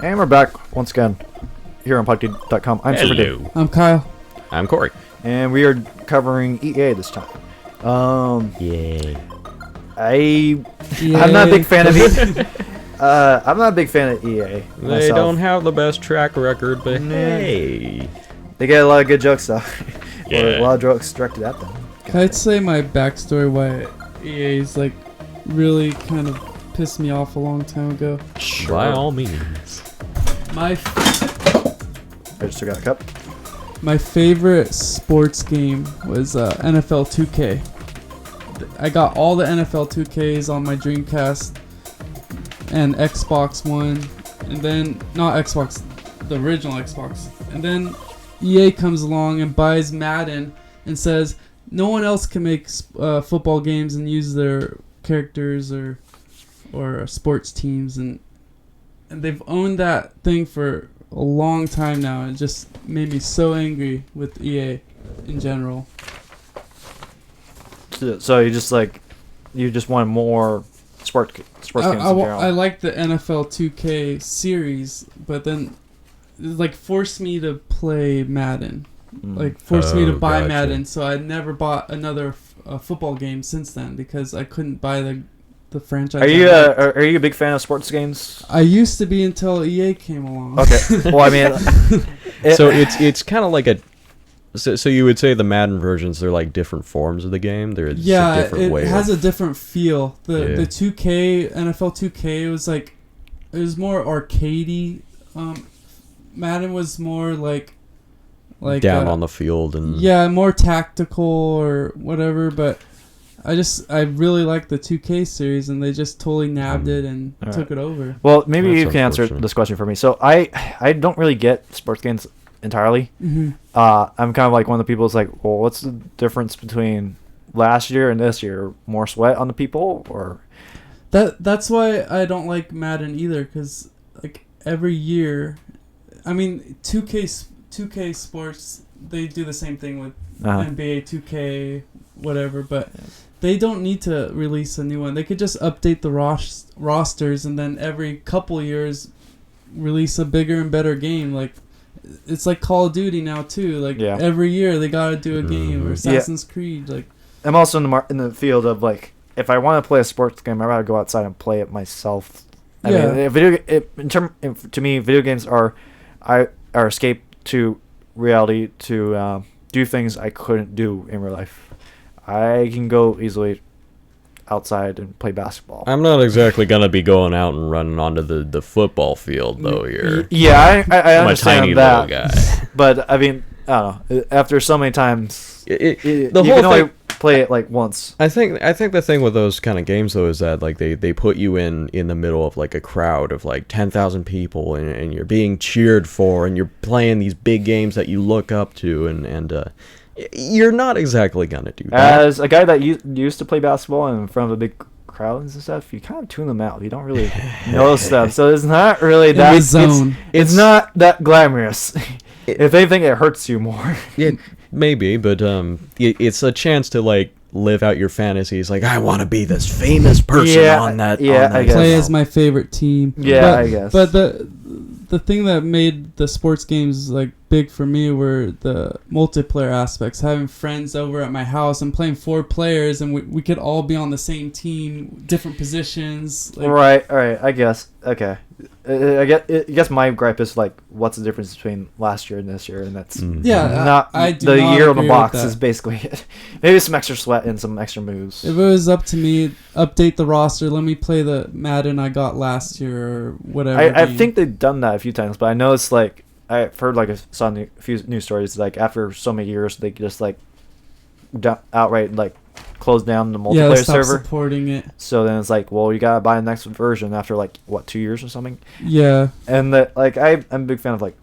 And we're back once again here on Podcade.com. I'm Super Dave. I'm Kyle. I'm Corey. And we are covering EA this time. Yay. I'm not a big fan of EA. I'm not a big fan of EA. They don't have the best track record, but hey. They get a lot of good jokes, though. Yeah. Or a lot of jokes directed at them. I'd say my backstory why EA's like really kind of pissed me off a long time ago. Sure. By all means. I just took out a cup. My favorite sports game was NFL 2K. I got all the NFL 2Ks on my Dreamcast and Xbox One, and then not Xbox, the original Xbox. And then EA comes along and buys Madden and says no one else can make football games and use their characters or sports teams, and they've owned that thing for a long time now. It just made me so angry with EA in general. So you just want more sports games in general. I like the NFL 2K series, but then it forced me to play Madden. Forced me to buy Madden, so I never bought another football game since then because I couldn't buy the franchise. Are you a big fan of sports games? I used to be until EA came along. Okay. Well, I mean, so it's kind of like a. So you would say the Madden versions, they're like different forms of the game. They're a different way. It has a different feel. The 2K NFL 2K was more arcadey. Madden was more like down on the field and more tactical or whatever. But I really like the 2K series, and they just totally nabbed it and took it over. Well, maybe you can answer this question for me. So I don't really get sports games entirely. Mm-hmm. I'm kind of like one of the people who's like, well, what's the difference between last year and this year? More sweat on the people, or that's why I don't like Madden either, because every year, I mean 2K Sports, they do the same thing with NBA 2K whatever, but they don't need to release a new one. They could just update the rosters and then every couple years release a bigger and better game. It's like Call of Duty now too. Every year they gotta do a game, or Assassin's Creed. I'm also in the field of if I want to play a sports game, I'd rather go outside and play it myself. I mean, to me, video games are escape to reality to do things I couldn't do in real life. I can go easily outside and play basketball. I'm not exactly gonna be going out and running onto the football field though here. Yeah, I understand I'm a tiny that. little guy. But I mean, I don't know. After so many times, the you whole can only thing, play it once. I think the thing with those kind of games though is that they put you in the middle of a crowd of 10,000 people and you're being cheered for and you're playing these big games that you look up to and you're not exactly gonna do that. As a guy that used to play basketball in front of a big crowds and stuff, you kind of tune them out. You don't really know stuff, so it's not really that. It's not that glamorous. If anything, it hurts you more. Yeah, maybe, but it's a chance to live out your fantasies. I want to be this famous person on that. I guess. Play as my favorite team. Yeah, I guess. But the thing that made the sports games big for me were the multiplayer aspects. Having friends over at my house and playing 4 players, and we could all be on the same team, different positions. Right. All right. I guess. Okay. I guess my gripe is what's the difference between last year and this year, and that's I do the not year on the agree box with that. is basically it. Maybe some extra sweat and some extra moves. If it was up to me, update the roster. Let me play the Madden I got last year or whatever. I think they've done that a few times, but I know it's I've heard saw a few news stories after so many years they just outright close down the multiplayer server, supporting it. So then it's well, you gotta buy the next version after 2 years or something. Yeah. And that I'm a big fan of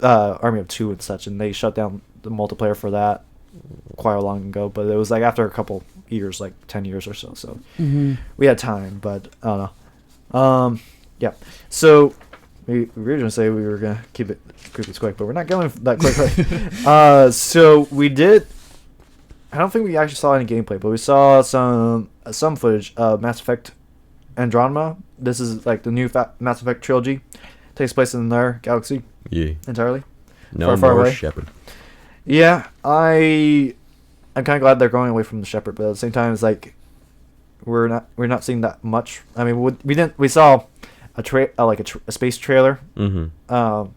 Army of Two and such, and they shut down the multiplayer for that quite a long ago. But it was after a couple years, 10 years or so. So we had time, but I don't know. Yeah. So we were gonna say we were gonna keep it quick, but we're not going that quickly. So we did. I don't think we actually saw any gameplay, but we saw some footage of Mass Effect Andromeda. This is the new Mass Effect trilogy. takes place in another galaxy Yeah. entirely. No Far, far more away. Shepard. Yeah, I'm kind of glad they're going away from the Shepherd, but at the same time, it's like we're not seeing that much. I mean, we saw a space trailer Mm-hmm.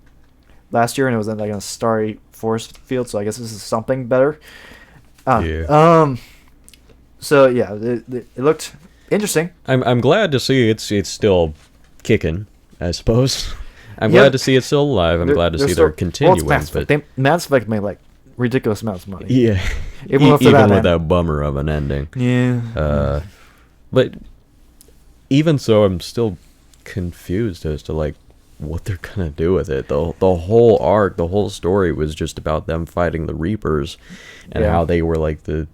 last year, and it was in like a starry forest field. So I guess this is something better. Yeah. So yeah, it looked interesting. I'm glad to see it's still kicking, I suppose. I'm Yeah. glad to see it's still alive. I'm glad to see they're continuing. Well, it's Mass Effect. Mass Effect made like ridiculous amounts of money. Yeah. Even after Even that, with man. that bummer of an ending. Yeah. But even so, I'm still confused as to like what they're gonna do with it. The whole arc, the whole story was just about them fighting the Reapers, and Yeah. how they were like the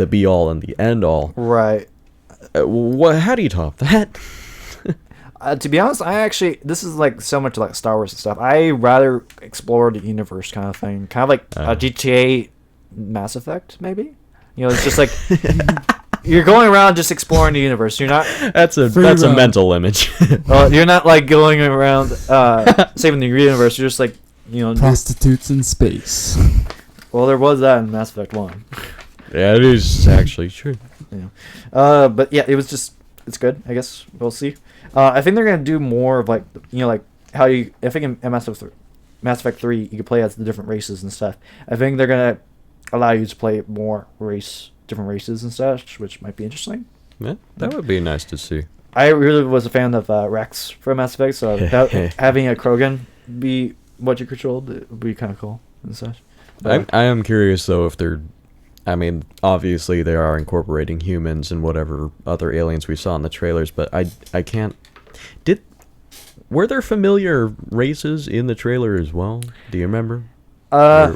be all and the end all. Right. What? How do you top that? To be honest, this is like so much like Star Wars and stuff. I rather explore the universe kind of thing, kind of like a GTA Mass Effect, maybe. You know, it's just like you're going around just exploring the universe. You're not. That's a mental image. You're not like going around saving the universe. You're just like Prostitutes in space. Well, there was that in Mass Effect 1. Yeah, it is actually true. Yeah. But yeah, it's good. I guess we'll see. I think they're gonna do more of like how you. I think in Mass Effect 3 you can play as the different races and stuff. I think they're gonna allow you to play more different races and such, which might be interesting. Yeah, that would be nice to see. I really was a fan of Rex from Mass Effect, so having a Krogan be what you controlled, it would be kind of cool and such. I am curious though if they're. I mean, obviously they are incorporating humans and whatever other aliens we saw in the trailers, but I can't. Were there familiar races in the trailer as well? Do you remember? I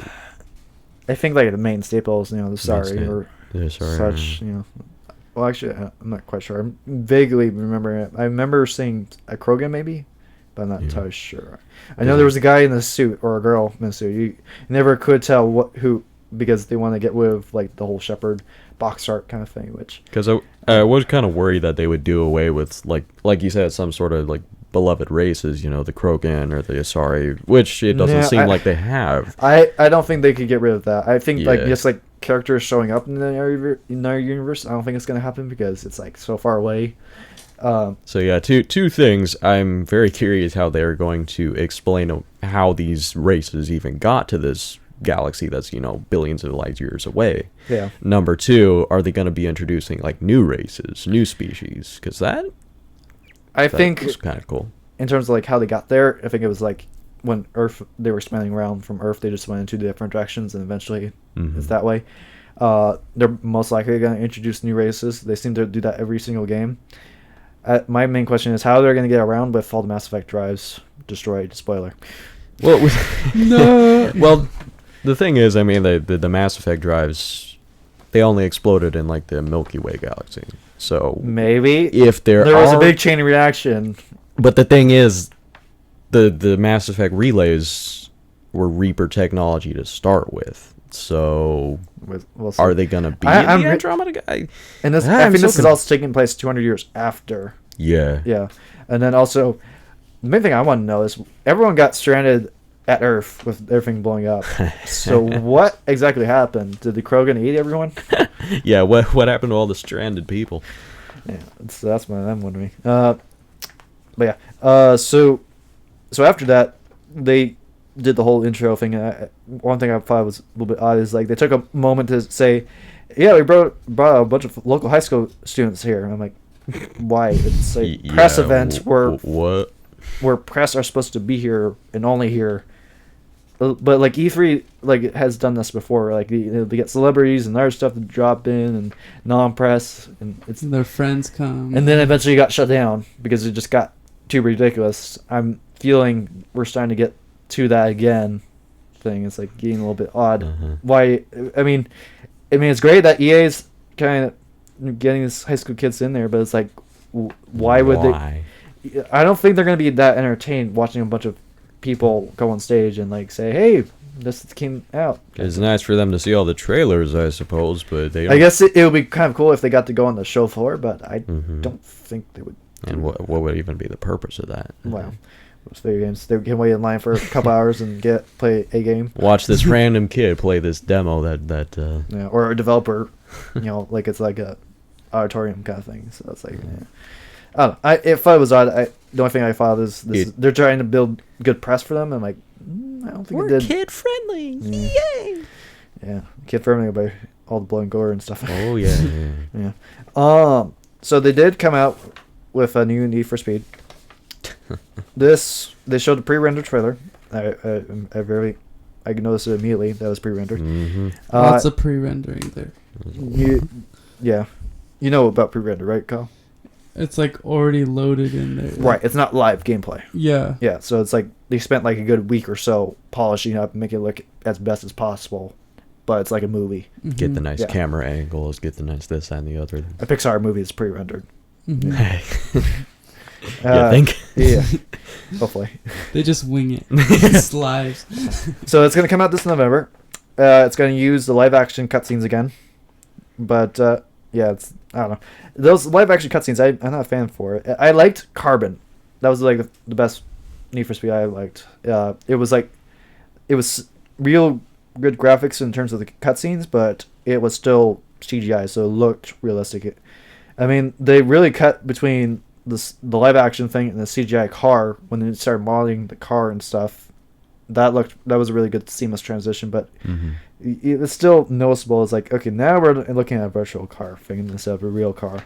think like the main staples, the Sorry or such, Well, actually, I'm not quite sure. I'm vaguely remembering it. I remember seeing a Krogan maybe, but I'm not entirely sure. I know there was a guy in a suit or a girl in a suit. You never could tell who. Because they want to get rid of like the whole Shepherd box art kind of thing, which because I was kind of worried that they would do away with like you said, some sort of like beloved races, the Krogan or the Asari, which it doesn't seem like they have. I don't think they could get rid of that. I think like Yeah. just like characters showing up in our universe, I don't think it's gonna happen because it's like so far away. So yeah, two things. I'm very curious how they're going to explain how these races even got to this galaxy that's billions of light years away. Yeah. Number two, are they going to be introducing like new races, new species? Because that think was kind of cool. In terms of like how they got there, I think it was like when Earth, they were expanding around from Earth, they just went in two different directions, and eventually it's that way. They're most likely going to introduce new races. They seem to do that every single game. My main question is how they're going to get around with all the Mass Effect drives destroyed. Spoiler. Well, No. well, the thing is, I mean, the Mass Effect drives, they only exploded in like the Milky Way galaxy. So Maybe if there was a big chain reaction. But the thing is, the Mass Effect relays were Reaper technology to start with. So We'll see. are they gonna be I'm in the Andromeda guy? And this, I'm I think so this is also taking place 200 years after. Yeah. Yeah, and then also, the main thing I want to know is everyone got stranded at Earth with everything blowing up. So what exactly happened? Did the Krogan eat everyone? Yeah. What happened to all the stranded people? Yeah, so that's what I'm wondering. But yeah, so after that, they did the whole intro thing. One thing I thought was a little bit odd is like they took a moment to say, "Yeah, we brought a bunch of local high school students here." And I'm like, why? It's a press event where press are supposed to be here and only here. But like E3 like has done this before. Like they get celebrities and other stuff to drop in and non-press, and it's Their friends come. and then eventually got shut down because it just got too ridiculous. I'm feeling we're starting to get to that again. Thing it's like getting a little bit odd. Why? I mean, it's great that EA's kind of getting these high school kids in there, but it's like, why would they? I don't think they're gonna be that entertained watching a bunch of people go on stage and like say, "Hey, this came out." It's nice for them to see all the trailers, I suppose, but they don't. I guess it would be kind of cool if they got to go on the show floor, but I don't think they would. And what would even be the purpose of that? Wow. Most video games, they can wait in line for a couple hours and play a game. Watch this random kid play this demo that Yeah, or a developer, like it's like a auditorium kind of thing. So it's like, yeah. I don't know. If I was odd, the only thing I thought is they're trying to build good press for them. I'm like, I don't think it did. Kid friendly. Yeah. Yay! Yeah, kid friendly by all the blood and gore and stuff. Oh yeah. Yeah. So they did come out with a new Need for Speed. They showed a pre-rendered trailer. I noticed it immediately. That was pre-rendered. Mm-hmm. Lots of pre-rendering there. Yeah, you know about pre-render, right, Kyle? It's like already loaded in there. Right, it's not live gameplay. Yeah. Yeah, so it's like they spent like a good week or so polishing up and making it look as best as possible, but it's like a movie. Mm-hmm. Get the nice camera angles. Get the nice this and the other. A Pixar movie is pre-rendered. Mm-hmm. You think? Yeah. Hopefully. They just wing it. It's live. So it's going to come out this November. It's going to use the live action cutscenes again. But, yeah, I don't know. Those live action cutscenes, I'm not a fan for it. I liked Carbon. That was like the best Need for Speed I liked. It was real good graphics in terms of the cutscenes, but it was still CGI, so it looked realistic. I mean, they really cut between the live action thing and the CGI car when they started modeling the car and stuff. That was a really good seamless transition, but it's still noticeable. It's like, okay, now we're looking at a virtual car thing instead of a real car.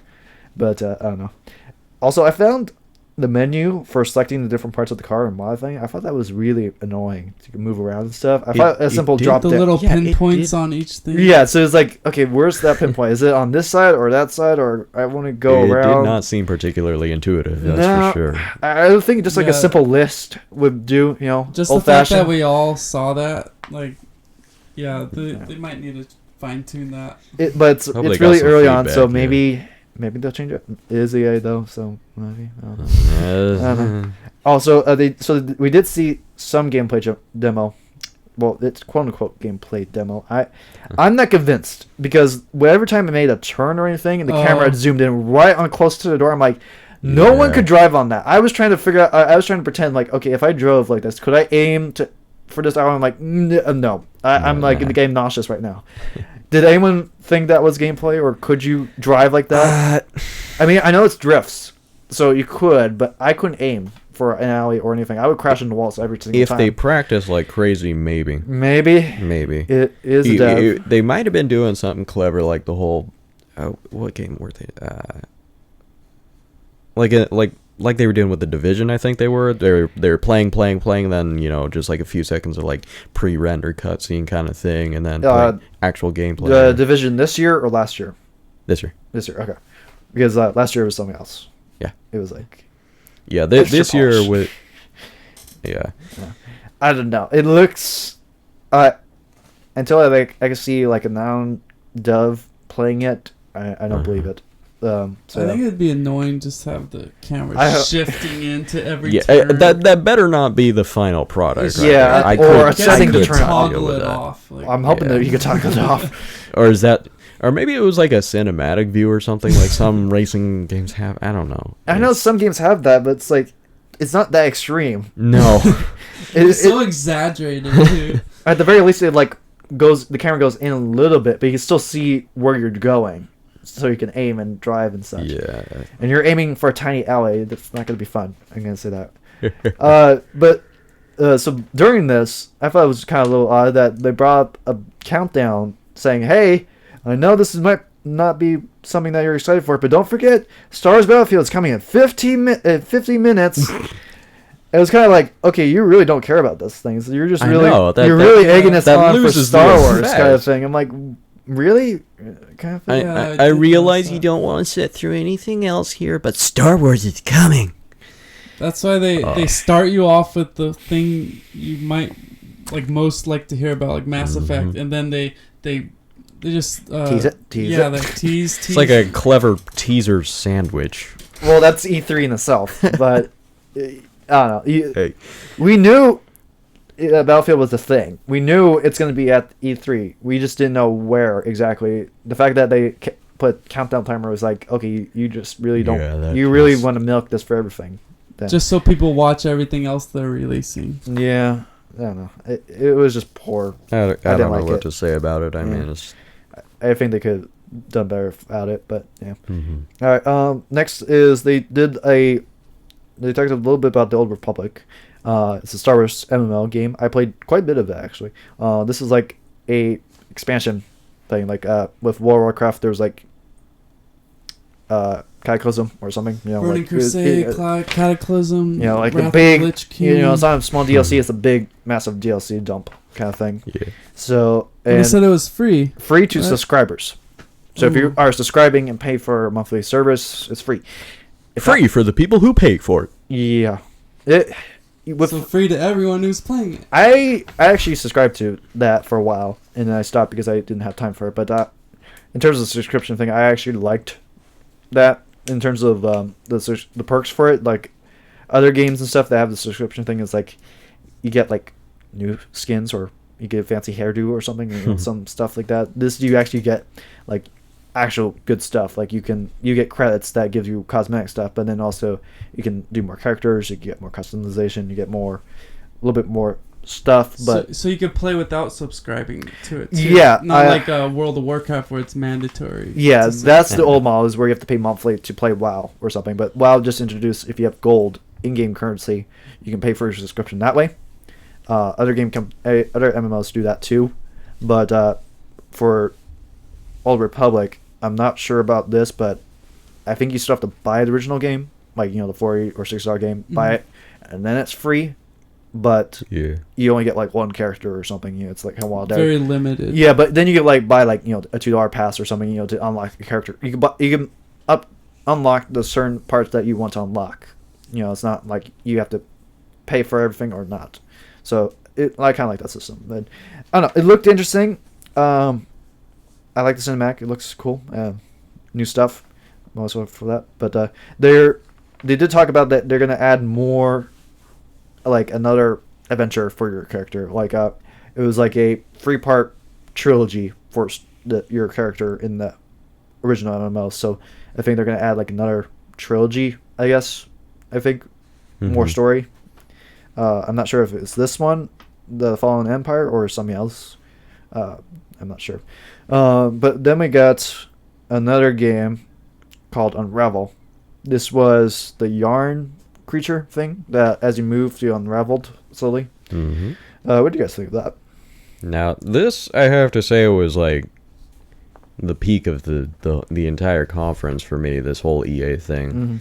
But I don't know. Also, I found the menu for selecting the different parts of the car and modifying, I thought that was really annoying to move around and stuff. I thought a simple drop the down. little pinpoints on each thing. Yeah, so it's like, okay, where's that pinpoint? Is it on this side or that side, or I want to go around? It did not seem particularly intuitive, that's for sure. I think just like a simple list would do, just old the fact fashioned. that we all saw that, like, they might need to fine tune that. But it's really early on, so maybe they'll change it. It is EA though, so maybe. I don't know. Also, we did see some gameplay demo. Well, it's quote unquote gameplay demo. I'm not convinced because every time I made a turn or anything, and the camera zoomed in right on close to the door, I'm like, no one could drive on that. I was trying to figure out. I was trying to pretend like, okay, if I drove like this, could I aim for this hour? I'm like, no. I'm like in the game nauseous right now. Did anyone think that was gameplay, or could you drive like that? I mean, I know it's drifts, so you could, but I couldn't aim for an alley or anything. I would crash into walls every single time. If they practice like crazy, maybe. Maybe. It is a dev. They might have been doing something clever, like the whole... what game were they... Like they were doing with The Division, I think they were. They were playing, then, just like a few seconds of like pre-rendered cutscene kind of thing, and then actual gameplay. The Division this year or last year? This year. This year, okay. Because last year was something else. Yeah. It was like... Yeah, this year with... Yeah. I don't know. It looks... until I can see like a non-dev playing it, I don't believe it. So I think it'd be annoying just to have the camera shifting into every turn. That better not be the final product. Right? Yeah, or a setting to turn toggle it off. Like, I'm hoping that you could toggle it off. Or maybe it was like a cinematic view or something like some racing games have. I don't know. I know some games have that, but it's like it's not that extreme. No, it's so exaggerated, dude. At the very least, the camera goes in a little bit, but you can still see where you're going. So you can aim and drive and such. Yeah. And you're aiming for a tiny alley. That's not going to be fun. I'm going to say that. So during this, I thought it was kind of a little odd that they brought up a countdown saying, hey, I know this might not be something that you're excited for, but don't forget, Star Wars Battlefield is coming in 50 minutes. It was kind of like, okay, you really don't care about those things. You're just really, really egging us on for Star Wars kind of thing. I'm like, really? Kind of I realize you don't want to sit through anything else here, but Star Wars is coming. That's why they start you off with the thing you might most like to hear about, like Mass Effect, and then they just tease it. They tease. It's like a clever teaser sandwich. Well, that's E3 in itself, but I don't know. We knew Battlefield was a thing. We knew it's going to be at E3. We just didn't know where exactly. The fact that they put countdown timer was like, okay, you just really don't. You really want to milk this for everything. then. Just so people watch everything else they're releasing. Yeah, I don't know. It was just poor. I don't know like what it. to say about it. I mean, it's. I think they could have done better without it, but yeah. Mm-hmm. All right. Next is they talked a little bit about the Old Republic. It's a Star Wars MMO game. I played quite a bit of it actually. This is like a expansion thing. Like with World of Warcraft, there's like Cataclysm or something. You know, Burning like, Crusade, Cataclysm. You know, like Wrath a of big. the Lich King. You know, it's not a small DLC. It's a big, massive DLC dump kind of thing. Yeah. So And they said it was free. free to Right. subscribers. So if you are subscribing and pay for a monthly service, it's free. Free for the people who pay for it. Yeah. So free to everyone who's playing it. I actually subscribed to that for a while, and then I stopped because I didn't have time for it. But in terms of the subscription thing, I actually liked that in terms of the perks for it. Like other games and stuff that have the subscription thing is like you get like new skins or you get a fancy hairdo or something, you know, some stuff like that. This you actually get like actual good stuff. Like you get credits that gives you cosmetic stuff, but then also you can do more characters, you get more customization, you get a little bit more stuff. But so you could play without subscribing to it too. Yeah, Not like World of Warcraft where it's mandatory. yeah, to that's subscribe. the old model is where you have to pay monthly to play WoW or something. But WoW just introduced if you have gold in-game currency, you can pay for your subscription that way. Other MMOs do that too, but for Old Republic, I'm not sure about this, but I think you still have to buy the original game, like the $40 or $60 game, buy it, and then it's free. But you only get like one character or something. It's like a wild. Very limited. Yeah, but then you can like buy like a $2 pass or something. To unlock a character. You can unlock the certain parts that you want to unlock. It's not like you have to pay for everything or not. So I kind of like that system. But I don't know. It looked interesting. I like the cinematic. It looks cool. New stuff. I'm also for that. But they did talk about that they're gonna add more, like another adventure for your character. Like it was like a 3-part trilogy for your character in the original MMO. So I think they're gonna add like another trilogy. I guess. I think more story. I'm not sure if it's this one, the Fallen Empire, or something else. I'm not sure. But then we got another game called Unravel. This was the yarn creature thing that as you move, you unraveled slowly. What do you guys think of that? Now, this, I have to say, was like the peak of the entire conference for me, this whole EA thing.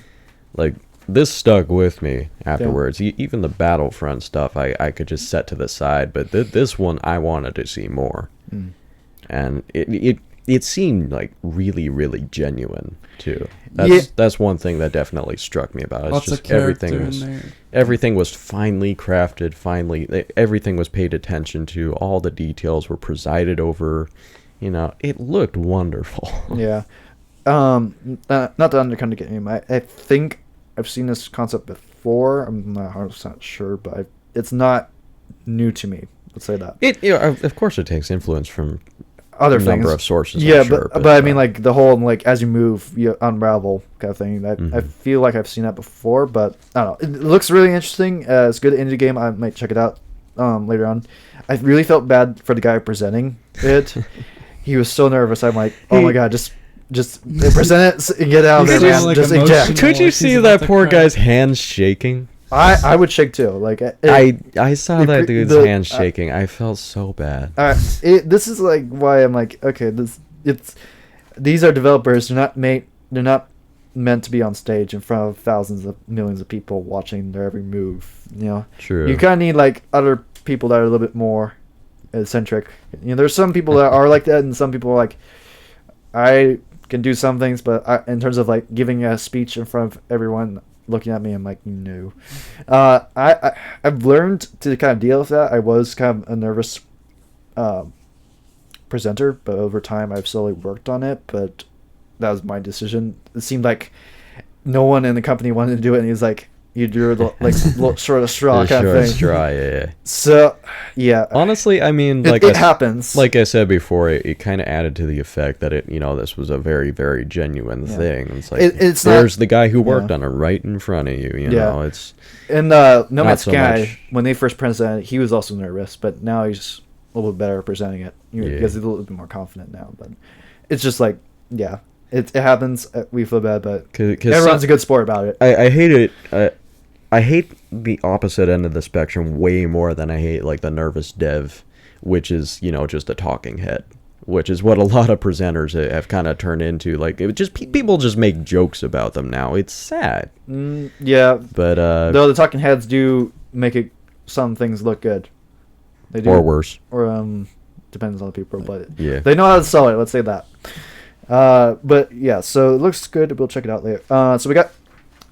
Like, this stuck with me afterwards. Even the Battlefront stuff, I could just set to the side. But this one, I wanted to see more. And it seemed like really, really genuine, too. That's one thing that definitely struck me about it. Lots It's just of character in there. Everything was finely crafted, everything was paid attention to, all the details were presided over. It looked wonderful. Yeah. Not to undercut the game. I think I've seen this concept before. I'm not 100% sure, but it's not new to me. Let's say that. Of course it takes influence from other number things. of sources. Yeah, I'm sure, but I mean, like the whole like as you move, you unravel kind of thing. I feel like I've seen that before, but I don't know. It looks really interesting. It's a good indie game. I might check it out later on. I really felt bad for the guy presenting it. He was so nervous. I'm like, oh my god, just present it and get out of there, He's man. like Just emotional. eject. Could you Like see he's that about to poor cry. guy's hands shaking? I would shake too. Like I saw that dude's the- hands shaking. I felt so bad. This is like why I'm like, okay, these are developers. They're not meant to be on stage in front of thousands of millions of people watching their every move. True. You kind of need like other people that are a little bit more eccentric. There's some people that are like that, and some people are like, I can do some things, but in terms of like giving a speech in front of everyone looking at me, I'm like, no. I've learned to kind of deal with that. I was kind of a nervous presenter, but over time I've slowly worked on it. But that was my decision. It seemed like no one in the company wanted to do it, and he's like, you do the like short of straw The kind of short thing. straw, yeah. So yeah, Honestly, I mean, it happens. Like I said before, it kind of added to the effect that this was a very, very genuine thing. It's like it's there's not, the guy who worked on it right in front of you. You know, it's and No not Man's so Sky, much- when they first presented it, he was also nervous, but now he's a little bit better at presenting it because he's a little bit more confident now. But it's just like, yeah, it happens. We feel bad, but everyone's a good sport about it. I hate it. I hate the opposite end of the spectrum way more than I hate like the nervous dev, which is just a talking head, which is what a lot of presenters have kind of turned into. Like it just people just make jokes about them now. It's sad. Yeah, but though the talking heads do make some things look good. They do, or worse, or depends on the people, but yeah, they know how to sell it. Let's say that. But yeah, so it looks good. We'll check it out later. So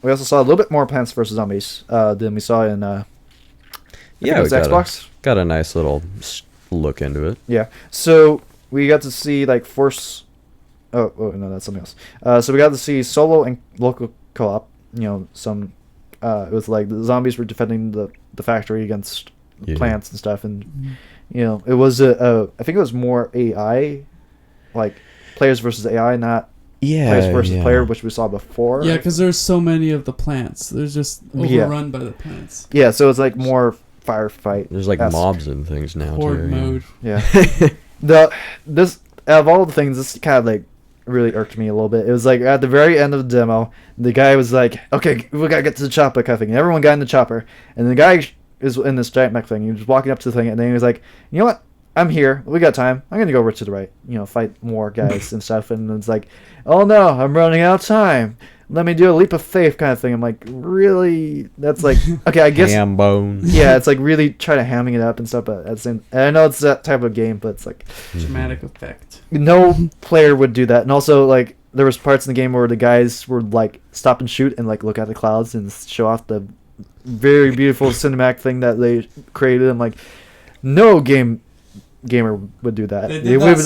we also saw a little bit more Plants vs Zombies than we saw in I think it was Xbox. Got a nice little look into it. Yeah. So we got to see like Force. Oh no, that's something else. So we got to see solo and local co-op. Some. It was like the zombies were defending the factory against plants and stuff, and it was I think it was more AI, like players versus AI, not players versus player, which we saw before. Yeah, because there's so many of the plants. There's just overrun by the plants. Yeah, so it's like more firefight. There's like mobs and things now Horde too. mode. Yeah. This out of all the things, this kind of like really irked me a little bit. It was like at the very end of the demo, the guy was like, "Okay, we gotta get to the chopper," kind of thing. And everyone got in the chopper, and the guy is in this giant mech thing. He was walking up to the thing, and then he was like, "You know what? I'm here. We got time. I'm gonna go over to the right. Fight more guys and stuff." And it's like, "Oh no, I'm running out of time. Let me do a leap of faith," kind of thing. I'm like, really? That's like, okay, I guess. Ham bone. Yeah, it's like really try to hamming it up and stuff, but at the same, and I know it's that type of game, but it's like Dramatic effect. no player would do that. And also, like, there was parts in the game where the guys would like stop and shoot and like look at the clouds and show off the very beautiful cinematic thing that they created. I'm like, no gamer would do that. They would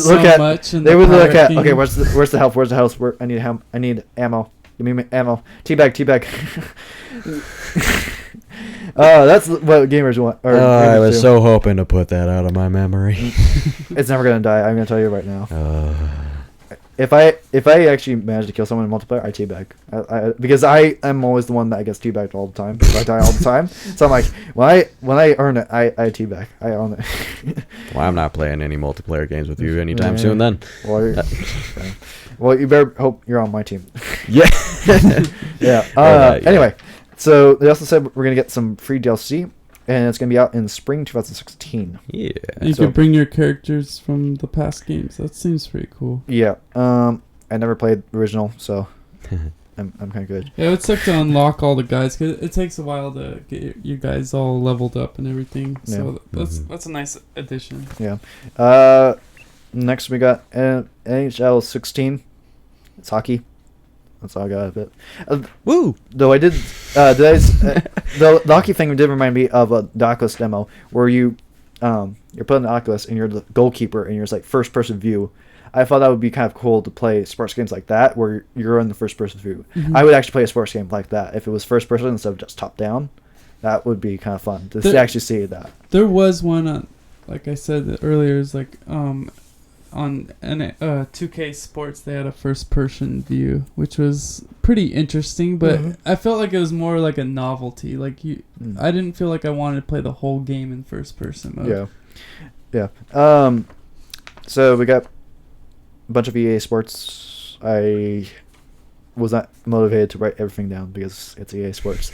look at okay, where's the health? Where's the health? I need ammo. Give me ammo. Teabag. That's what gamers want. I was so hoping to put that out of my memory. It's never gonna die. I'm gonna tell you right now. If I actually manage to kill someone in multiplayer, I teabag. Because I am always the one that gets teabagged all the time. I die all the time. So I'm like, when I earn it, I teabag. I own it. Well, I'm not playing any multiplayer games with you anytime soon. Then. Well, you better hope you're on my team. Yeah. Yeah. Anyway, so they also said we're gonna get some free DLC, and it's gonna be out in spring 2016. Yeah. You can bring your characters from the past games. That seems pretty cool. Yeah. I never played the original, so I'm kind of good. Yeah, it would suck to unlock all the guys because it takes a while to get your guys all leveled up and everything. So that's a nice addition. Yeah. Next we got NHL 16. It's hockey. That's all I got of it. Woo! Though I did, the hockey thing did remind me of the Oculus demo where you're put in the Oculus and you're the goalkeeper and you're just like first person view. I thought that would be kind of cool to play sports games like that where you're in the first person view. Mm-hmm. I would actually play a sports game like that if it was first person instead of just top down. That would be kind of fun to actually see that. There was one on, like I said earlier, is like on 2K Sports they had a first person view, which was pretty interesting, but I felt like it was more like a novelty. Like I didn't feel like I wanted to play the whole game in first person mode. Yeah. So we got a bunch of EA Sports. I was not motivated to write everything down because it's EA Sports.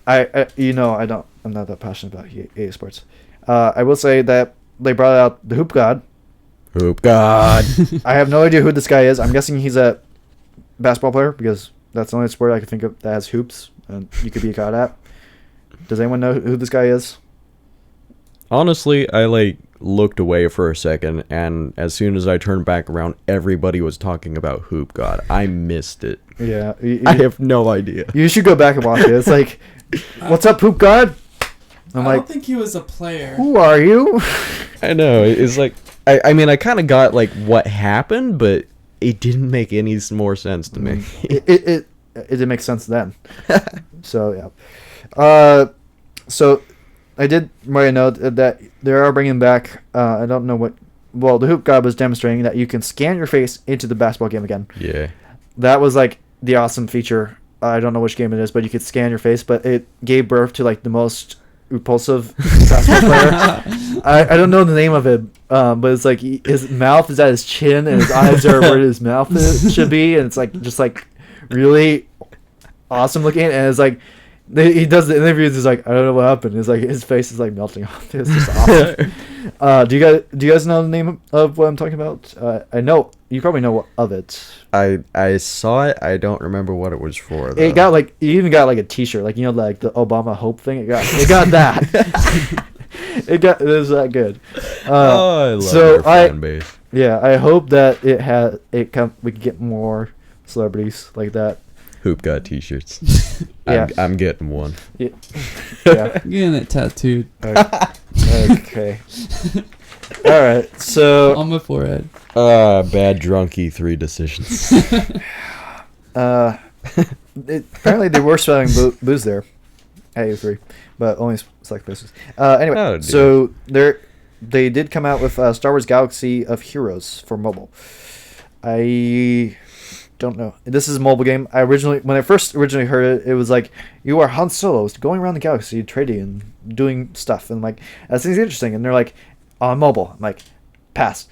I'm not that passionate about EA Sports. I will say that they brought out the Hoop God. Hoop God. I have no idea who this guy is. I'm guessing he's a basketball player because that's the only sport I can think of that has hoops and you could be a god at. Does anyone know who this guy is? Honestly, I looked away for a second, and as soon as I turned back around, everybody was talking about Hoop God. I missed it. Yeah. I have no idea. You should go back and watch it. It's like, what's up, Hoop God? I don't think he was a player. Who are you? I know. It's like, I mean, I kind of got what happened, but it didn't make any more sense to me. It didn't make sense then. So yeah. So I did write a note that they are bringing back. I don't know what. Well, the Hoop God was demonstrating that you can scan your face into the basketball game again. Yeah. That was like the awesome feature. I don't know which game it is, but you could scan your face. But it gave birth to like the most repulsive basketball player. I don't know the name of it, but it's like his mouth is at his chin and his eyes are where his mouth should be, and it's like just like really awesome looking. And it's like he does the interviews. He's like, I don't know what happened. It's like his face is like melting off. It's just awesome. Do you guys know the name of what I'm talking about? I know you probably know of it. I saw it. I don't remember what it was for, though. It got like you even got like a T-shirt, like like the Obama Hope thing. It got that. it was that good. I love so fan base. Yeah, I hope that we can get more celebrities like that. Hoop God T-shirts. Yeah. I'm getting one. Yeah. I'm getting it tattooed Okay. All right. So on my forehead. Bad drunk E3 decisions. apparently they were selling booze there at E3, but only select places. Anyway, so they did come out with Star Wars Galaxy of Heroes for mobile. I don't know. This is a mobile game. When I first originally heard it, it was like you are Han Solo going around the galaxy trading and doing stuff, and like that seems interesting. And they're like on mobile. I'm like, pass.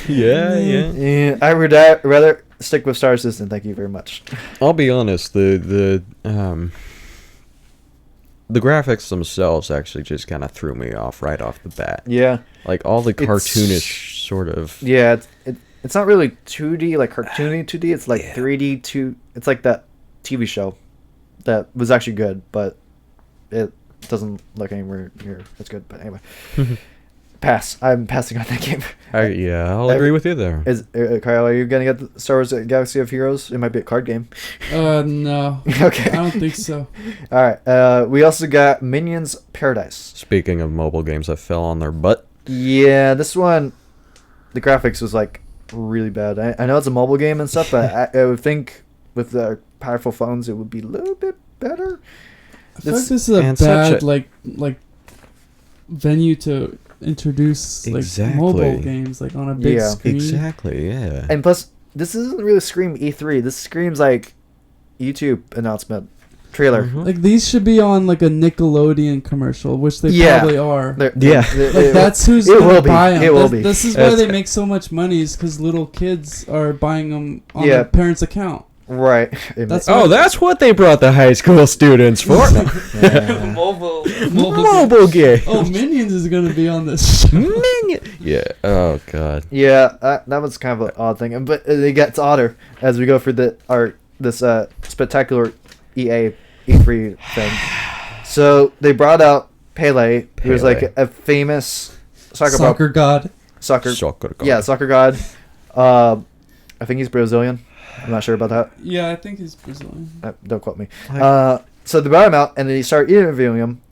Yeah. I would rather stick with Star Citizen. Thank you very much. I'll be honest. The graphics themselves actually just kind of threw me off right off the bat. Yeah. Like all the cartoonish sort of. Yeah. It's not really 2D, like cartoony 2D. It's like 3D. It's like that TV show that was actually good, but it doesn't look anywhere near as good. But anyway, pass. I'm passing on that game. I'll agree with you there. Kyle, are you gonna get the Star Wars Galaxy of Heroes? It might be a card game. No. Okay. I don't think so. All right. We also got Minions Paradise. Speaking of mobile games that fell on their butt. Yeah, this one, the graphics was like really bad. I know it's a mobile game and stuff, but I would think with the powerful phones it would be a little bit better. I feel like this is a bad like venue to introduce like mobile games like on a big screen. Exactly, yeah. And plus, this doesn't really scream E3. This screams like YouTube announcement trailer. Mm-hmm. Like these should be on like a Nickelodeon commercial, which they probably are. Like that's who's gonna buy them. It will be. This is why they make so much money, is because little kids are buying them on their parents' account. Right. That's what they brought the high school students for. Mobile game. Oh, Minions is gonna be on this show. Yeah. Oh God. Yeah, that was kind of an odd thing, but it gets odder as we go through this spectacular EA E3 thing. So they brought out Pele. He was like a famous soccer god. Soccer god. I think he's Brazilian. I'm not sure about that. Yeah, I think he's Brazilian. Don't quote me. So they brought him out and they started interviewing him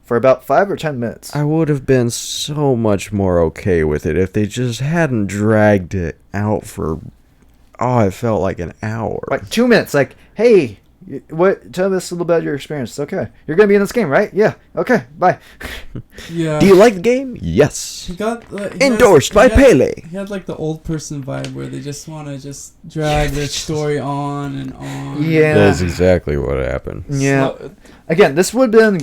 for about 5 or 10 minutes. I would have been so much more okay with it if they just hadn't dragged it out for. It felt like an hour. Like 2 minutes. Like, hey, tell us a little about your experience. Okay, you're gonna be in this game, right? Yeah. Okay, bye. Yeah. Do you like the game? Yes. He got endorsed by Pele. He had like the old person vibe where they just want to just drag their story on and on. Yeah, that's exactly what happened. Yeah. Again, this would have been.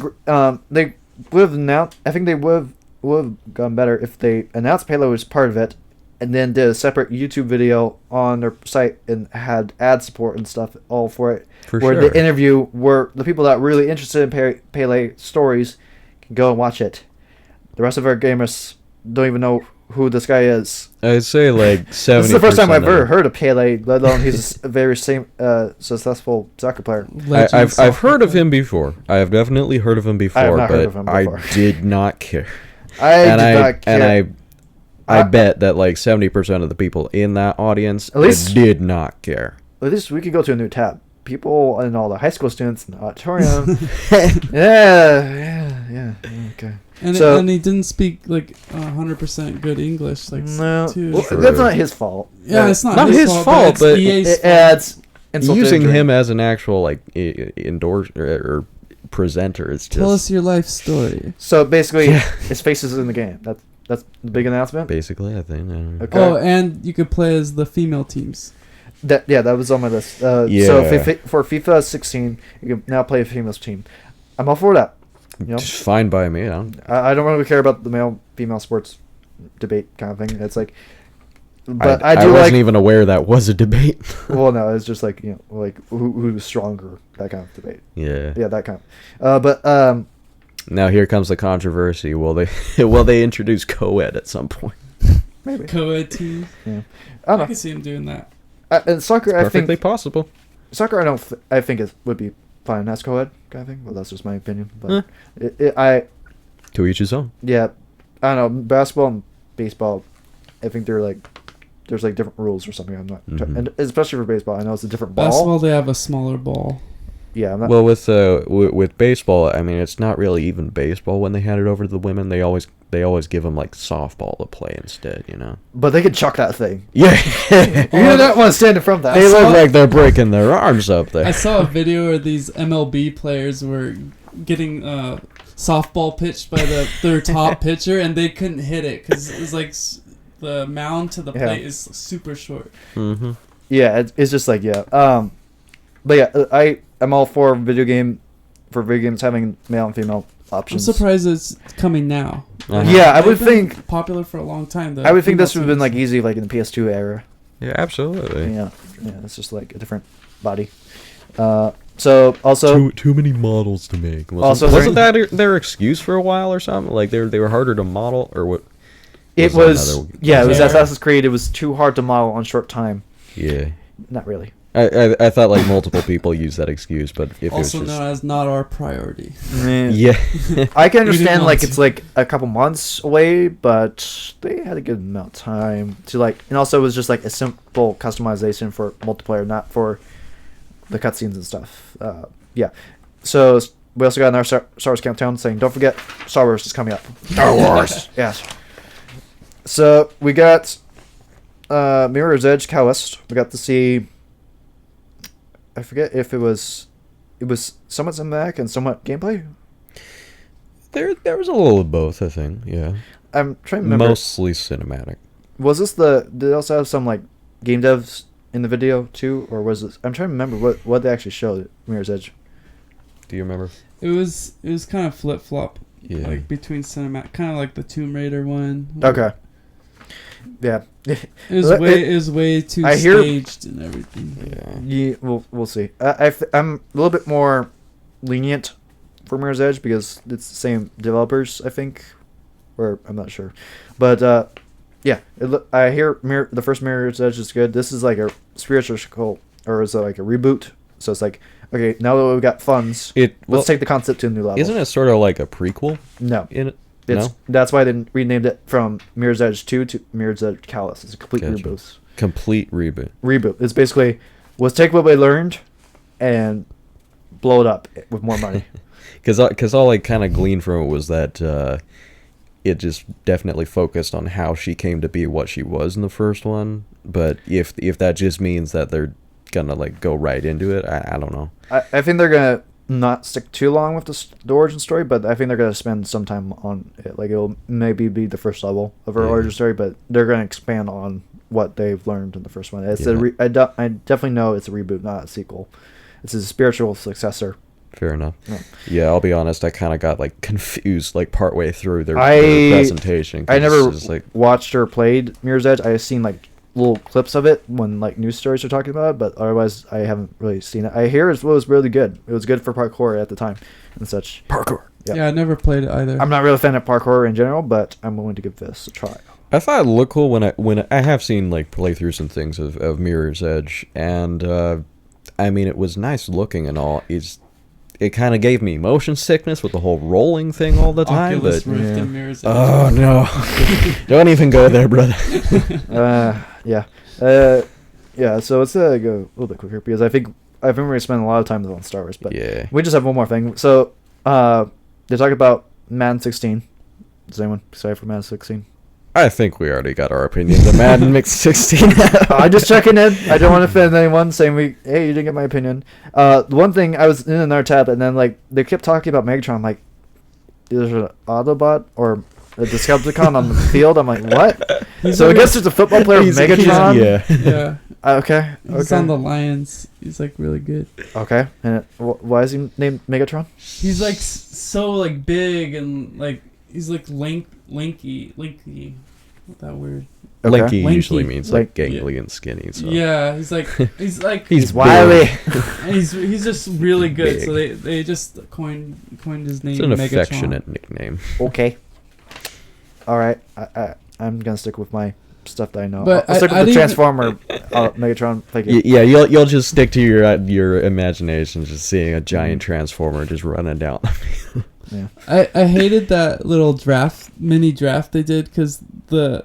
They would have announced. I think they would have gone better if they announced Pele was part of it, and then did a separate YouTube video on their site and had ad support and stuff all for it. The interview where the people that are really interested in Pele stories can go and watch it. The rest of our gamers don't even know who this guy is. I'd say like 70%. This is the first time I've ever heard of Pele, let alone he's a very successful soccer player. I've heard of him before. I have definitely heard of him before, but I did not care. I did not care. I bet that like 70% of the people in that audience did not care. At least we could go to a new tab. People and all the high school students in the auditorium. Yeah. Okay. And he didn't speak like 100% good English. Like no, that's not his fault. Yeah, it's not his fault, but it adds insult to using injury. him as an actual like endorse or presenter is just Tell us your life story. So basically, his face is in the game. That's the big announcement. basically, I think. Okay. Oh, and you could play as the female teams. That was on my list. So for FIFA 16, you can now play a female team. I'm all for that. You know, Just fine by me. I don't really care about the male female sports debate kind of thing. It's like, but I I do wasn't like. even aware that was a debate. Well, no, it's just like, you know, like who's stronger, that kind of debate. Yeah. Yeah, that kind of. But Now here comes the controversy. Will they introduce co-ed at some point? maybe. Co-ed teams. Yeah. I I don't can know. see him doing that. And soccer, I Perfectly think possible. soccer. I think it would be fine as co-ed kind of thing. Well, that's just my opinion. But To each his own. yeah, I don't know. Basketball and baseball, I think they're like there's like different rules or something. I'm not, and especially for baseball, I know it's a different ball. Basketball, they have a smaller ball. Yeah, I'm not. Well, with baseball, I mean, it's not really even baseball when they hand it over to the women. They always give them like softball to play instead, you know. But they can chuck that thing. Yeah. You don't want to stand in front of that. They look like they're breaking their arms up there. I saw a video where these MLB players were getting softball pitched by their top pitcher, and they couldn't hit it because it was like the mound to the plate is super short. Mm-hmm. Yeah, it's just like but yeah, I'm all for video games having male and female I'm options. surprised it's coming now. Yeah, I They've would been think popular for a long time. I would think this would have been like easy like in the PS2 era. Yeah, absolutely. Yeah, it's just like a different body. So also Too many models to make. Also, Wasn't that their excuse for a while or something? Like they were harder to model or what? it that was another- it was Yeah. Assassin's Creed. It was too hard to model on short time. Yeah. Not really. I thought like multiple people use that excuse, but if also it was known just as not our priority. yeah, I can We didn't understand want like to. it's like a couple months away, but they had a good amount of time to like, and also it was just like a simple customization for multiplayer, not for the cutscenes and stuff. Yeah. So we also got another Star Wars countdown saying, "Don't forget, Star Wars is coming up." Star Wars. Yes. So we got Mirror's Edge Catalyst. We got to see. I forget if it was somewhat cinematic and somewhat gameplay. there was a little of both, I think. Yeah, I'm trying to remember. mostly cinematic. Was this did it also have some like game devs in the video too, or was it? I'm trying to remember what they actually showed at Mirror's Edge. Do you remember? It was kind of flip flop, Yeah. like between cinematic, kind of like the Tomb Raider one. Okay. Yeah. It was way too I hear- staged and everything. Yeah. Yeah, we'll see. I'm a little bit more lenient for Mirror's Edge because it's the same developers, I think, or I'm not sure, but yeah, I hear the first Mirror's Edge is good. This is like a spiritual, or is it like a reboot? So it's like, okay, now that we've got funds, let's take the concept to a new level. Isn't it sort of like a prequel No. in it? That's why they renamed it from Mirror's Edge 2 to Mirror's Edge Catalyst. It's a complete Gotcha. reboot. Complete reboot. Reboot. It's basically, let's take what we learned and blow it up with more money. Because all I kind of gleaned from it was that it just definitely focused on how she came to be what she was in the first one. But if that just means that they're gonna like go right into it, I don't know. I think they're gonna not stick too long with the origin story, but I think they're gonna spend some time on it. Like it'll maybe be the first level of her origin story, but they're gonna expand on what they've learned in the first one. It's I definitely know it's a reboot, not a sequel. It's a spiritual successor. Fair enough. Yeah. Yeah, I'll be honest. I kind of got like confused like partway through their presentation. 'cause I never it's like watched or played Mirror's Edge. I have seen like little clips of it when like news stories are talking about it, but otherwise I haven't really seen it. I hear it was really good. It was good for parkour at the time and such. parkour. Yeah. Yeah, I never played it either. I'm not really a fan of parkour in general, but I'm willing to give this a try. I thought it looked cool when I have seen like playthroughs and things of Mirror's Edge, and I mean it was nice looking and all. It kind of gave me motion sickness with the whole rolling thing all the time. Oculus But Rift yeah. and Mirror's Edge. oh no, don't even go there, brother. Yeah. Yeah, so let's go a little bit quicker because I think I've been really spending a lot of time on Star Wars, but Yeah. we just have one more thing. So they talk about Madden 16. Is anyone excited for Madden 16? I think we already got our opinions on Madden Mix 16. I'm just checking in. I don't want to offend anyone saying hey, you didn't get my opinion. The one thing, I was in another tab, and then like they kept talking about Megatron. I'm like, is there an Autobot or a Decepticon on the field? I'm like, what? So I guess there's a football player with Megatron. Yeah. Okay. He's on the Lions. He's like really good. Okay. And why is he named Megatron? He's like so like big and like he's like lanky. What that word? Okay. Lanky usually Lanky. means like gangly and skinny. So. Yeah, he's like He's wily. and he's just really good. Big. So they just coined his name. It's an Megatron. affectionate nickname. Okay. All right. I'm gonna stick with my stuff that I know. But I'll stick with I the didn't- Transformer Megatron. Yeah, you'll just stick to your imagination, just seeing a giant transformer just running down. Yeah. I hated that little mini draft they did because the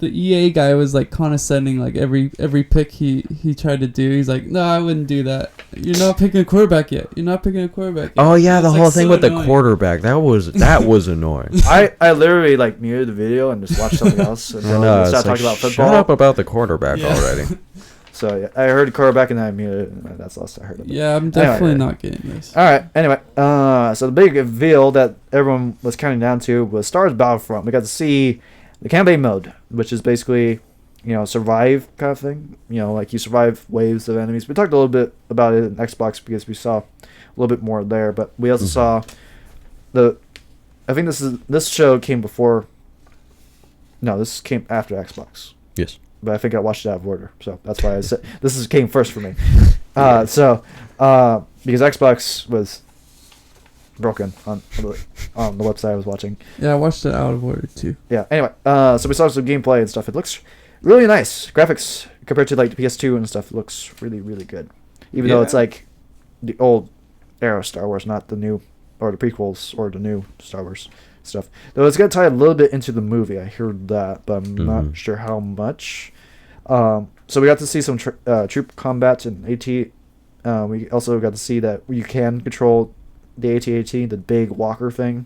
EA guy was like condescending like every pick he tried to do. He's like, no, I wouldn't do that. You're not picking a quarterback yet. You're not picking a quarterback yet. Oh yeah, It the was, whole like, thing so with annoying. the quarterback that was annoying. I literally like muted the video and just watched something else and And, started it's talking like, about football. shut up about the quarterback Yeah. already. So yeah, I heard quarterback and then I muted it. And that's the last I heard of it. Yeah, I'm definitely Anyway. not getting this. All right. Anyway, so the big reveal that everyone was counting down to was Star Wars Battlefront. We got to see the campaign mode, which is basically, survive kind of thing. Like you survive waves of enemies. We talked a little bit about it in Xbox because we saw a little bit more there, but we also saw I think this show came before. No, this came after Xbox. Yes. But I think I watched it out of order, so that's why I said came first for me. Because Xbox was broken on the website I was watching. Yeah, I watched it out of order too. Yeah. Anyway, so we saw some gameplay and stuff. It looks really nice. Graphics compared to like the PS2 and stuff looks really, really good. Even though it's like the old era Star Wars, not the new or the prequels or the new Star Wars stuff. Though it's gonna tie a little bit into the movie. I heard that, but I'm not sure how much. So we got to see some troop combat in AT. We also got to see that you can control the AT-AT, the big walker thing.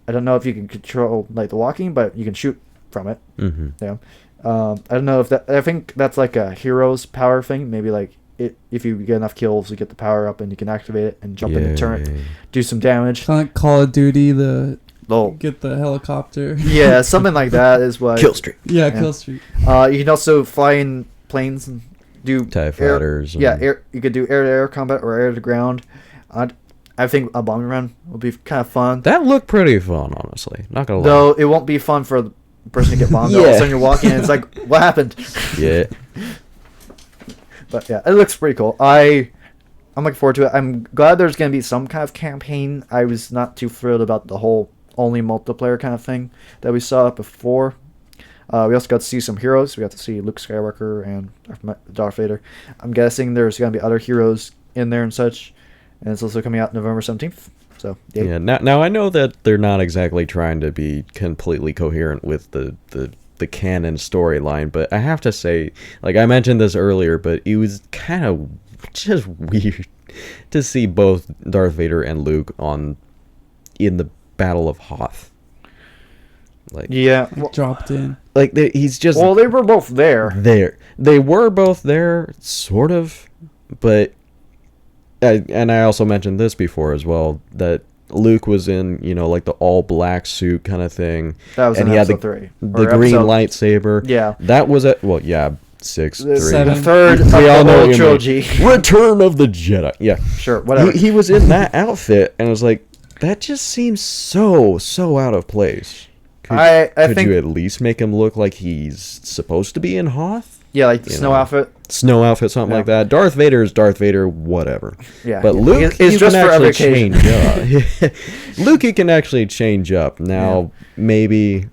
I don't know if you can control like the walking, but you can shoot from it. Mm-hmm. Yeah. I don't know if that. I think that's like a hero's power thing. Maybe like if you get enough kills, you get the power up and you can activate it and jump in the turret, do some damage. Kind of like Call of Duty, Oh. get the helicopter. Yeah, something like that is what. Kill streak. Yeah, Kill Streak. You can also fly in planes and do TIE fighters. You could do air-to-air combat or air-to-ground. I think a bombing run would be kind of fun. That looked pretty fun, honestly. Not gonna lie. Though it won't be fun for the person to get bombed. All of a sudden you're walking and it's like, what happened? Yeah. But yeah, it looks pretty cool. I'm looking forward to it. I'm glad there's going to be some kind of campaign. I was not too thrilled about the whole only multiplayer kind of thing that we saw before. We also got to see some heroes. We got to see Luke Skywalker and Darth Vader. I'm guessing there's going to be other heroes in there and such. And it's also coming out November 17th. So yeah. Now I know that they're not exactly trying to be completely coherent with the canon storyline, but I have to say, like I mentioned this earlier, but it was kind of just weird to see both Darth Vader and Luke in the Battle of Hoth. Like Dropped in. Like he's just they were both there. They were both there, sort of, but and I also mentioned this before as well, that Luke was in, like the all black suit kind of thing. That was and in he had episode 3. the green lightsaber. Yeah. That was it. Well, yeah, 6, 3. Seven. The third of We all the know whole what you mean. trilogy. Return of the Jedi. Yeah. Sure, whatever. He was in that outfit, and I was like, that just seems so out of place. I Could think you at least make him look like he's supposed to be in Hoth? yeah, like the snow outfit. Snow outfit, something like that. Darth Vader is Darth Vader, whatever. Yeah. But Luke, it's he just can for every actually occasion. change up. Luke, he can actually change up. Now, maybe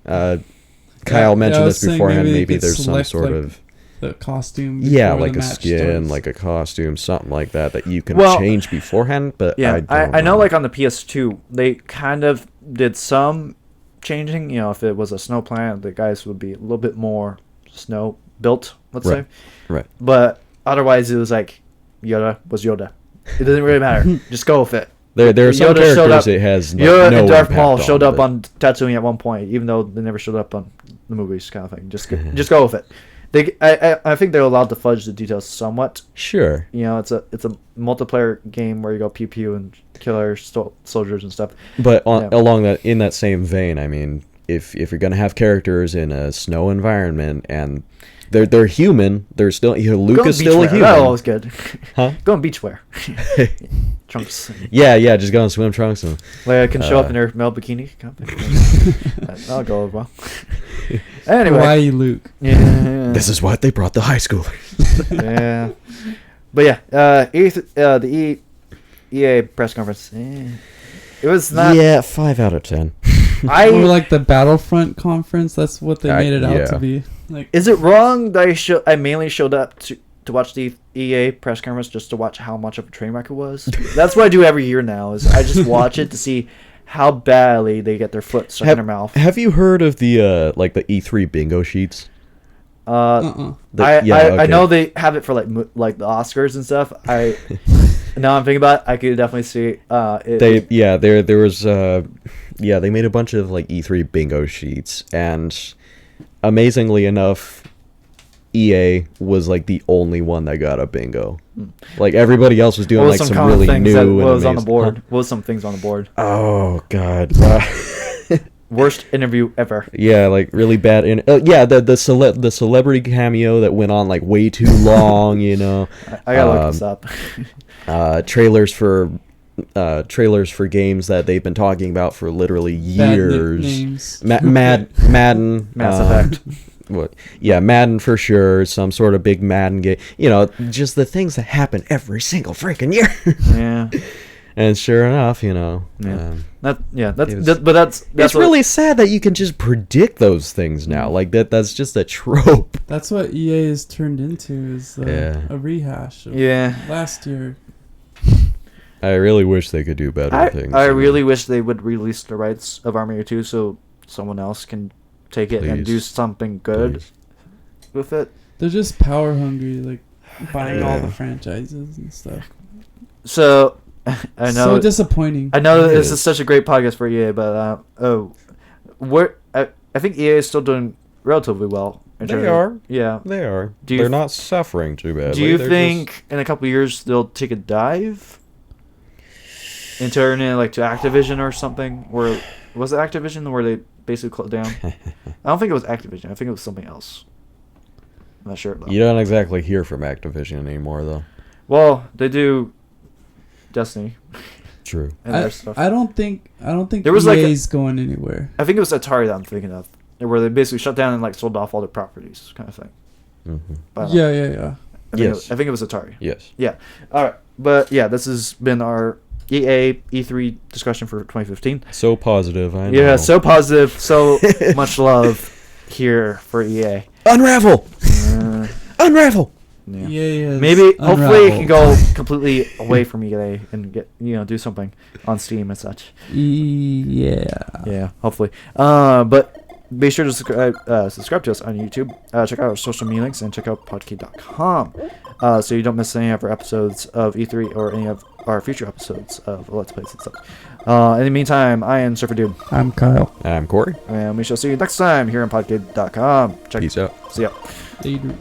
Kyle mentioned I was this saying beforehand. maybe they Maybe could there's some select, sort like, of the costume. like before a the match skin, starts. like a costume, something like that you can Well, change beforehand. But Yeah, I I know like on the PS2, they kind of did some changing. If it was a snow planet, the guys would be a little bit more snow built, let's say. Right. But otherwise, it was like Yoda was Yoda. It doesn't really matter. Just go with it. There are some Yoda showed characters up- it has Yoda no and Darth impact Maul showed up but- on Tatooine at one point, even though they never showed up on the movies, kind of thing. Just go with it. I think they're allowed to fudge the details somewhat. Sure. You know, it's a multiplayer game where you go pew pew and kill our soldiers and stuff. But Yeah. along in that same vein, I mean, if you're gonna have characters in a snow environment and they're human, they're still Luke is still a beachwear. human. That always good. Huh? Go in beachwear. Trunks. Yeah, just go in swim trunks and Like I can show up in their male bikini. Kind of thing. That'll go over well. Anyway. Why, Luke? Yeah. this is what they brought the high schoolers. Yeah. But yeah, the EA press conference. It was not. Yeah, 5 out of 10. Or I like the Battlefront conference. That's what they made it out yeah. to be. Like, is it wrong that I mainly showed up to watch the EA press conference just to watch how much of a train wreck it was? That's what I do every year now. Is I just watch it to see how badly they get their foot stuck in their mouth. Have you heard of the like the E3 bingo sheets? uh-uh. I know they have it for like the Oscars and stuff. Now I'm thinking about it, I could definitely see There was they made a bunch of like E3 bingo sheets, and amazingly enough, EA was like the only one that got a bingo. Like everybody else was doing what like was some common really things new that and was on the amazing- board? Huh? What was some things on the board? Oh god. Worst interview ever. Yeah, like really bad. The celebrity cameo that went on like way too long. You know, I gotta look this up. trailers for games that they've been talking about for literally Bad years. nicknames. Madden, Mass Effect. What? Yeah, Madden for sure. Some sort of big Madden game. You know, just the things that happen every single freaking year. Yeah. And sure enough, you know, Yeah. it was- That's it's really sad that you can just predict those things now. Like that's just a trope. That's what EA has turned into, is Yeah. a rehash of Yeah. last year. I really wish they could do better things. I really wish they would release the rights of Army 2 so someone else can take it and Please. do something good Please. with it. They're just power hungry, like buying all Yeah. the franchises and stuff. So I know So disappointing. I know that this It is such a great podcast for EA, but I think EA is still doing relatively well. in They terms of- are. Yeah. They are. Do you They're th- not suffering too badly. Do you They're think in a couple of years they'll take a dive and turn it like to Activision or something? Where was it Activision where they basically closed down? I don't think it was Activision. I think it was something else. I'm not sure. Though. You don't exactly hear from Activision anymore, though. Well, they do Destiny True. and their stuff. I don't think There was, like, EA's going anywhere. I think it was Atari that I'm thinking of, where they basically shut down and like sold off all their properties, kind of thing. Hmm. But, Yeah. Yes. I think it was Atari. Yes. Yeah. All right. But yeah, this has been our EA E3 discussion for 2015. So positive. I know. Yeah, so positive, so much love here for EA. Unravel. Uh, Unravel. yeah. EA has Maybe hopefully it can unraveled. go completely away from EA and get do something on Steam and such. Yeah. Yeah, hopefully. But be sure to subscribe to us on YouTube. Check out our social media links and check out Podcade.com so you don't miss any of our episodes of E3 or any of our future episodes of Let's Plays and stuff. In the meantime, I am Surfer Dude, I'm Kyle. I'm Corey. and we shall see you next time here on Podcade.com. Peace out. See ya. Adrian.